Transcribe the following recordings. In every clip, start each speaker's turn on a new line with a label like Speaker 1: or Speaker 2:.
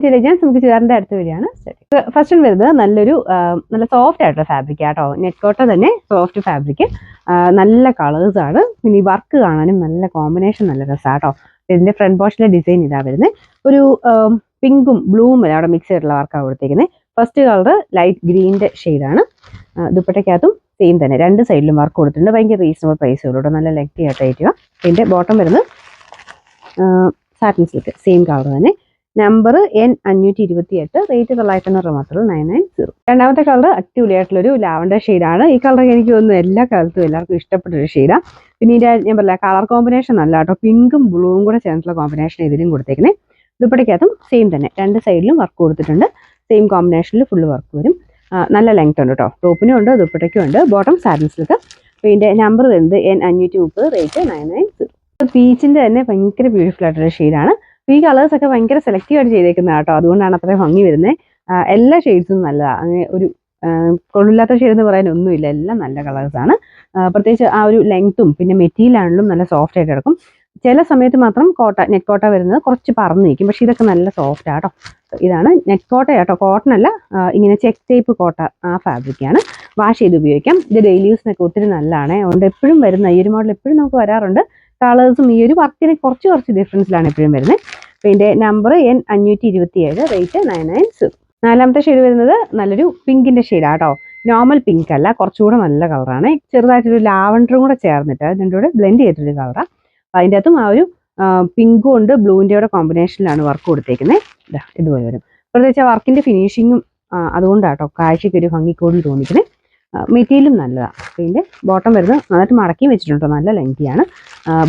Speaker 1: Intelligence നമുക്ക് ചുരിദാറിന്റെ അടുത്ത വരികയാണ്. ഫസ്റ്റ് വരുന്നത് നല്ല സോഫ്റ്റ് ആയിട്ടുള്ള ഫാബ്രിക് ആട്ടോ. നെറ്റ് കോട്ട തന്നെ സോഫ്റ്റ് ഫാബ്രിക്, നല്ല കളേഴ്സ് ആണ്. പിന്നെ ഈ വർക്ക് കാണാനും നല്ല കോമ്പിനേഷൻ, നല്ല രസമാട്ടോ. ഇതിന്റെ ഫ്രണ്ട് പോർഷനിലെ ഡിസൈൻ ഇതാ വരുന്നത്. ഒരു പിങ്കും ബ്ലൂവും അവിടെ മിക്സ് ചെയ്തിട്ടുള്ള വർക്കാണ് കൊടുത്തേക്കുന്നത്. ഫസ്റ്റ് കളർ ലൈറ്റ് ഗ്രീനിന്റെ ഷെയ്ഡാണ്. ദുപ്പട്ടയ്ക്കകത്തും സെയിം തന്നെ രണ്ട് സൈഡിലും വർക്ക് കൊടുത്തിട്ടുണ്ട്. ഭയങ്കര റീസണബിൾ പ്രൈസ് ഉള്ളൂ, നല്ല ലെങ്തി ആയിട്ട്. ഇതിന്റെ ബോട്ടം വരുന്നത് സാറ്റിൻ സിൽക്ക്, സെയിം കളർ തന്നെ. നമ്പർ N528, റേറ്റ് 990 മാത്രമേ, 990. രണ്ടാമത്തെ കളർ അടിപൊളിയായിട്ടുള്ളൊരു ലാവൻഡർ ഷെയ്ഡാണ്. ഈ കളർ എനിക്ക് തോന്നുന്നു എല്ലാ കാലത്തും എല്ലാവർക്കും ഇഷ്ടപ്പെട്ടൊരു ഷെയ്ഡാണ്. പിന്നെ ഇതിന്റെ ഞാൻ പറഞ്ഞ കളർ കോമ്പിനേഷൻ നല്ല കേട്ടോ. പിങ്കും ബ്ലൂവും കൂടെ ചേർന്നിട്ടുള്ള കോമ്പിനേഷൻ ഇതിലും കൊടുത്തേക്കുന്നത്. ദുപ്പട്ടയ്ക്കകത്തും സെയിം തന്നെ രണ്ട് സൈഡിലും വർക്ക് കൊടുത്തിട്ടുണ്ട്. സെയിം കോമ്പിനേഷനിൽ ഫുള്ള് വർക്ക് വരും. നല്ല ലെങ്ത് ഉണ്ട് കേട്ടോ. ടോപ്പിനും ഉണ്ട്, ദുപ്പട്ടയ്ക്കും ഉണ്ട്. Bottom satin silk. ഇതിന്റെ നമ്പർ വരുന്നത് N530, റേറ്റ് 990. പീച്ചിന്റെ തന്നെ ഭയങ്കര ബ്യൂട്ടിഫുൾ ആയിട്ടുള്ള ഷെയ്ഡാണ്. ഈ കളേഴ്സ് ഒക്കെ ഭയങ്കര സെലക്റ്റീവ് ആയിട്ട് ചെയ്തേക്കുന്ന കേട്ടോ, അതുകൊണ്ടാണ് അത്രയും ഭംഗി വരുന്നത്. എല്ലാ ഷെയ്ഡ്സും നല്ലതാണ്. അങ്ങനെ ഒരു കൊള്ളില്ലാത്ത ഷെയ്ഡ് എന്ന് പറയാൻ ഒന്നുമില്ല, എല്ലാം നല്ല കളേഴ്സാണ്. പ്രത്യേകിച്ച് ആ ഒരു ലെങ്ത്തും പിന്നെ മെറ്റീരിയൽ ആണെങ്കിലും നല്ല സോഫ്റ്റ് ആയിട്ട് കിടക്കും. ചില സമയത്ത് മാത്രം നെറ്റ് കോട്ട വരുന്നത് കുറച്ച് പറന്ന് നിൽക്കും, പക്ഷെ ഇതൊക്കെ നല്ല സോഫ്റ്റ് ആട്ടോ. ഇതാണ് നെറ്റ് കോട്ട കേട്ടോ, കോട്ടൺ അല്ല, ഇങ്ങനെ ചെക്ക് ടൈപ്പ് കോട്ട, ആ ഫാബ്രിക്കാണ്. വാഷ് ചെയ്ത് ഉപയോഗിക്കാം. ഇത് ഡെയിലി യൂസിനൊക്കെ ഒത്തിരി നല്ലതാണ്. അതുകൊണ്ട് എപ്പോഴും വരുന്ന ഈ ഒരു മോഡൽ എപ്പോഴും നമുക്ക് വരാറുണ്ട്. കളേഴ്സും ഈ ഒരു വർക്കിന് കുറച്ച് ഡിഫറൻസിലാണ് എപ്പോഴും വരുന്നത്. അപ്പോൾ ഇതിൻ്റെ നമ്പർ N527, റേറ്റ് 990. നാലാമത്തെ ഷെയ്ഡ് വരുന്നത് നല്ലൊരു പിങ്കിൻ്റെ ഷെയ്ഡാണ് കേട്ടോ. നോർമൽ പിങ്ക് അല്ല, കുറച്ചുകൂടെ നല്ല കളറാണ്. ചെറുതായിട്ടൊരു ലാവൻഡറും കൂടെ ചേർന്നിട്ട് അതിൻ്റെ കൂടെ ബ്ലെൻഡ് ചെയ്തിട്ടൊരു കളറാണ്. അതിൻ്റെ അകത്തും ആ ഒരു പിങ്കും ഉണ്ട് ബ്ലൂവിൻ്റെ കൂടെ കോമ്പിനേഷനിലാണ് വർക്ക് കൊടുത്തേക്കുന്നത്. ഇതുപോലെ വരും. പ്രത്യേകിച്ച് ആ വർക്കിൻ്റെ ഫിനിഷിങ്ങും അതുകൊണ്ടാട്ടോ കാഴ്ചയ്ക്ക് ഒരു ഭംഗിക്കൂടി തോന്നിക്കുന്നത്. മെറ്റീരിയലും നല്ലതാണ്. ഇതിൻ്റെ ബോട്ടം വരുന്നത് നന്നായിട്ട് മടക്കി വെച്ചിട്ടുണ്ടോ, നല്ല ലെങ്തിയാണ്.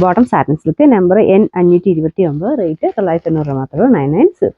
Speaker 1: Bottom satin silk. Number N529, rate 990 മാത്രമേ, 990.